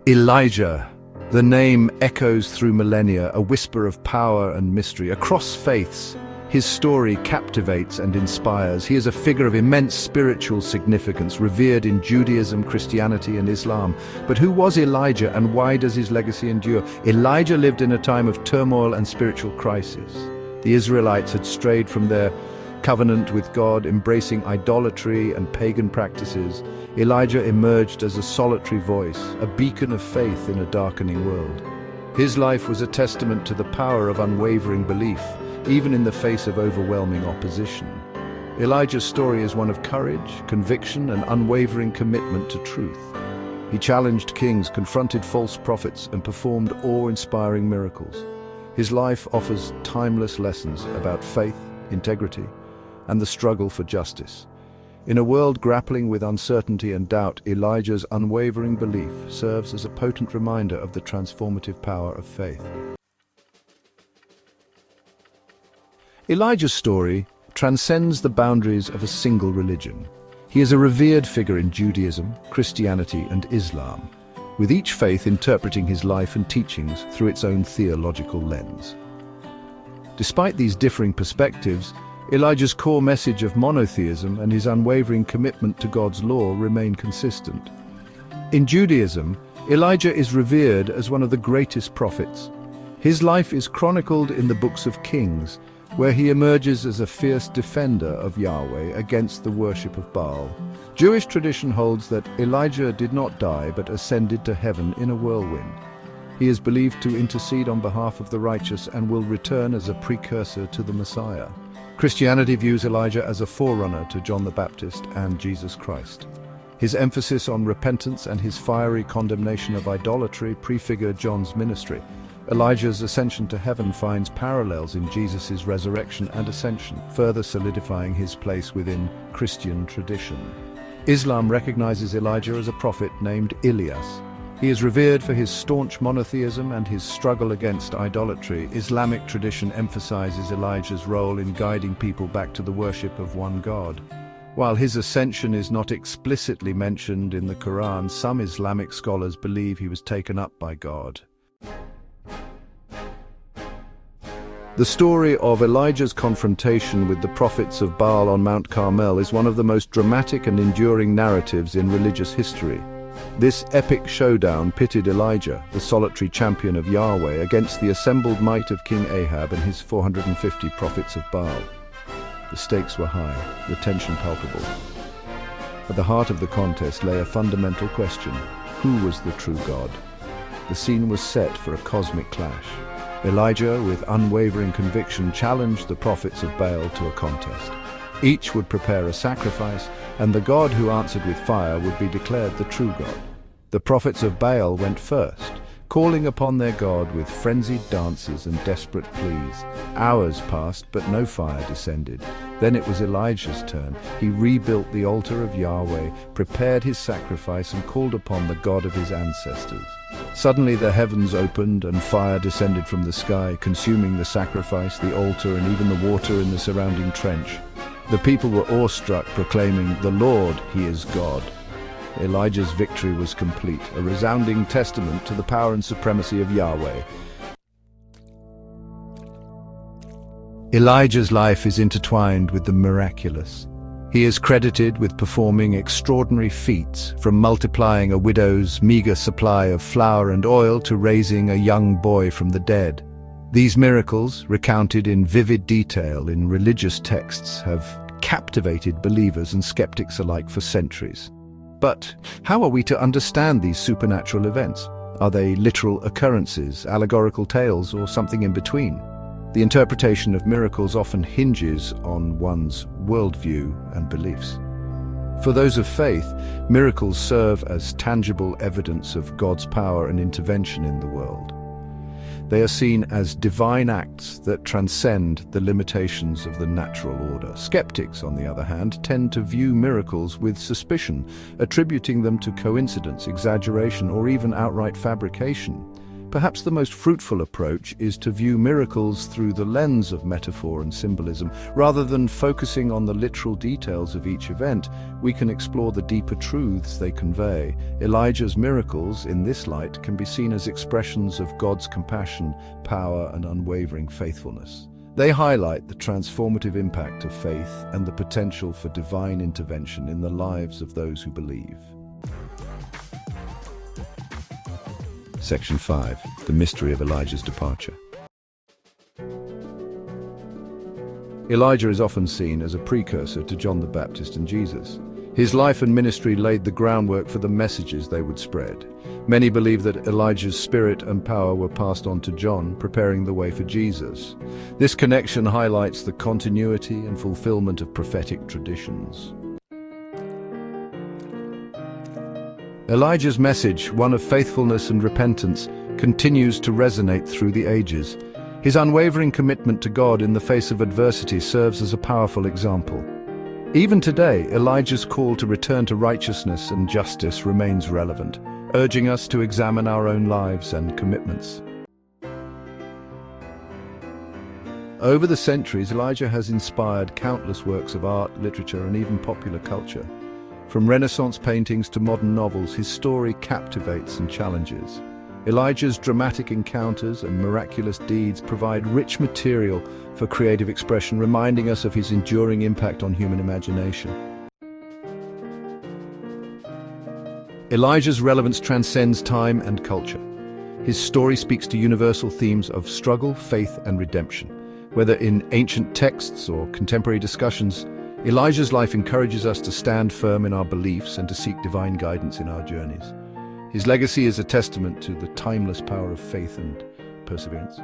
Elijah. The name echoes through millennia, a whisper of power and mystery. Across faiths, his story captivates and inspires. He is a figure of immense spiritual significance, revered in Judaism, Christianity, and Islam. But who was Elijah, and why does his legacy endure? Elijah lived in a time of turmoil and spiritual crisis. The Israelites had strayed from their covenant with God, embracing idolatry and pagan practices. Elijah emerged as a solitary voice, a beacon of faith in a darkening world. His life was a testament to the power of unwavering belief, even in the face of overwhelming opposition. Elijah's story is one of courage, conviction, and unwavering commitment to truth. He challenged kings, confronted false prophets, and performed awe-inspiring miracles. His life offers timeless lessons about faith, integrity, and the struggle for justice. In a world grappling with uncertainty and doubt, Elijah's unwavering belief serves as a potent reminder of the transformative power of faith. Elijah's story transcends the boundaries of a single religion. He is a revered figure in Judaism, Christianity, and Islam, with each faith interpreting his life and teachings through its own theological lens. Despite these differing perspectives, Elijah's core message of monotheism and his unwavering commitment to God's law remain consistent. In Judaism, Elijah is revered as one of the greatest prophets. His life is chronicled in the books of Kings, where he emerges as a fierce defender of Yahweh against the worship of Baal. Jewish tradition holds that Elijah did not die but ascended to heaven in a whirlwind. He is believed to intercede on behalf of the righteous and will return as a precursor to the Messiah. Christianity views Elijah as a forerunner to John the Baptist and Jesus Christ. His emphasis on repentance and his fiery condemnation of idolatry prefigure John's ministry. Elijah's ascension to heaven finds parallels in Jesus' resurrection and ascension, further solidifying his place within Christian tradition. Islam recognizes Elijah as a prophet named Ilyas. He is revered for his staunch monotheism and his struggle against idolatry. Islamic tradition emphasizes Elijah's role in guiding people back to the worship of one God. While his ascension is not explicitly mentioned in the Quran, some Islamic scholars believe he was taken up by God. The story of Elijah's confrontation with the prophets of Baal on Mount Carmel is one of the most dramatic and enduring narratives in religious history. This epic showdown pitted Elijah, the solitary champion of Yahweh, against the assembled might of King Ahab and his 450 prophets of Baal. The stakes were high, the tension palpable. At the heart of the contest lay a fundamental question: who was the true God? The scene was set for a cosmic clash. Elijah, with unwavering conviction, challenged the prophets of Baal to a contest. Each would prepare a sacrifice, and the God who answered with fire would be declared the true God. The prophets of Baal went first, calling upon their God with frenzied dances and desperate pleas. Hours passed, but no fire descended. Then it was Elijah's turn. He rebuilt the altar of Yahweh, prepared his sacrifice, and called upon the God of his ancestors. Suddenly the heavens opened and fire descended from the sky, consuming the sacrifice, the altar, and even the water in the surrounding trench. The people were awestruck, proclaiming, "The Lord, He is God." Elijah's victory was complete, a resounding testament to the power and supremacy of Yahweh. Elijah's life is intertwined with the miraculous. He is credited with performing extraordinary feats, from multiplying a widow's meager supply of flour and oil to raising a young boy from the dead. These miracles, recounted in vivid detail in religious texts, have captivated believers and skeptics alike for centuries. But how are we to understand these supernatural events? Are they literal occurrences, allegorical tales, or something in between? The interpretation of miracles often hinges on one's worldview and beliefs. For those of faith, miracles serve as tangible evidence of God's power and intervention in the world. They are seen as divine acts that transcend the limitations of the natural order. Skeptics, on the other hand, tend to view miracles with suspicion, attributing them to coincidence, exaggeration, or even outright fabrication. Perhaps the most fruitful approach is to view miracles through the lens of metaphor and symbolism. Rather than focusing on the literal details of each event, we can explore the deeper truths they convey. Elijah's miracles, in this light, can be seen as expressions of God's compassion, power, and unwavering faithfulness. They highlight the transformative impact of faith and the potential for divine intervention in the lives of those who believe. Section 5. The mystery of Elijah's departure. Elijah is often seen as a precursor to John the Baptist and Jesus. His life and ministry laid the groundwork for the messages they would spread. Many believe that Elijah's spirit and power were passed on to John, preparing the way for Jesus. This connection highlights the continuity and fulfillment of prophetic traditions. Elijah's message, one of faithfulness and repentance, continues to resonate through the ages. His unwavering commitment to God in the face of adversity serves as a powerful example. Even today, Elijah's call to return to righteousness and justice remains relevant, urging us to examine our own lives and commitments. Over the centuries, Elijah has inspired countless works of art, literature, and even popular culture. From Renaissance paintings to modern novels, his story captivates and challenges. Elijah's dramatic encounters and miraculous deeds provide rich material for creative expression, reminding us of his enduring impact on human imagination. Elijah's relevance transcends time and culture. His story speaks to universal themes of struggle, faith, and redemption. Whether in ancient texts or contemporary discussions, Elijah's life encourages us to stand firm in our beliefs and to seek divine guidance in our journeys. His legacy is a testament to the timeless power of faith and perseverance.